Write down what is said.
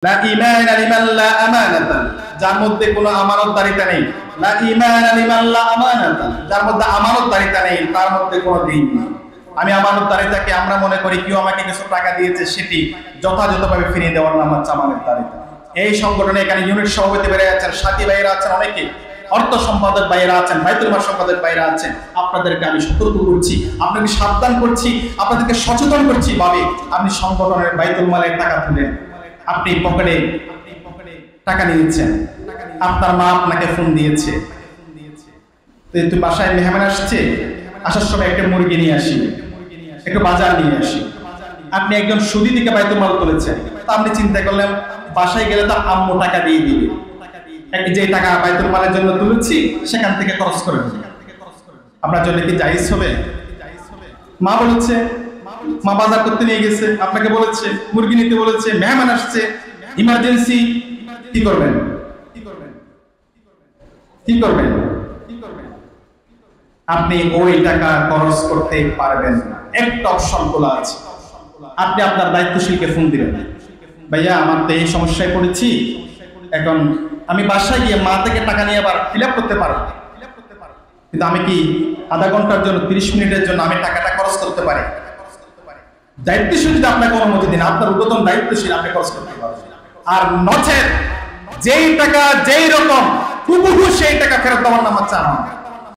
লা ঈমানা লিমান লা আমানাতা, যার মধ্যে কোনো আমানতদারিতা নেই। লা ঈমানা লিমান লা আমানাতা, যার মধ্যে আমানতদারিতা নেই, তার মধ্যে কোনো দিন নেই। আমি আমানতদারিতাকে আমরা মনে করি কেউ আমাকে কিছু টাকা দিয়েছে সেটি যথাযথভাবে ফিরিয়ে দেওয়ার নাম হচ্ছে আমানতদারিতা। এই সংগঠনে এখানে ইউনিট সভাপতি বাইরে আছেন, সাথী ভাইয়েরা আছেন, অনেকে অর্থ সম্পাদক ভাইয়েরা আছেন, বাইতুল মাল সম্পাদক ভাইয়েরা আছেন। আপনাদেরকে আমি সতর্ক করছি, আপনাকে সাবধান করছি, আপনাদেরকে সচেতন করছি ভাবে আপনি সংগঠনের বাইতুল মালের টাকা তুলেন, আপনি পকেটে টাকা নিয়েছেন, আপনার মা আপনাকে ফোন দিয়েছে, তুই বাসায় মেহমান আসছে, আসার সময় একটা মুরগি নিয়ে আসি, একটু বাজার নিয়ে আসি। আপনি একজন সুদী থেকে বাইতুল মাল তুলেছেন, তা আপনি চিন্তা করলেন বাসায় গেলে তো আম্মু টাকা দিয়ে দিবে, যে টাকা বাইতুল মালের জন্য তুলেছি সেখান থেকে খরচ করে দেবে। আপনার জন্য কি জায়েজ হবে? মা বলেছে, মা বাজার করতে নিয়ে গেছে, আপনাকে বলেছে মুরগি নিতে বলেছে, মেহমান আসছে, ইমার্জেন্সি, কি করবেন? কি করবেন? আপনি ওই টাকা খরচ করতে পারবেন না। একটা অপশন খোলা আছে, আপনি আপনার দায়িত্বশীলকে ফোন দিবেন, ভাইয়া আমার তো এই সমস্যায় পড়েছি, এখন আমি বাসায় গিয়ে মা থেকে টাকা নিয়ে আবার ফিল আপ করতে পারবো, কিন্তু আমি কি আধা ঘন্টার জন্য 30 মিনিটের জন্য আমি টাকাটা খরচ করতে পারি? দায়িত্বশীল যদি আপনাকে অনুমতি দিন, আপনার উদ্বোধন দায়িত্বশীল, আপনি খরচ করতে পারবেন। আর নচেত যেই টাকা যেই রকম হুবহু সেই টাকা ফেরত দেওয়ার নাম হচ্ছে আমার।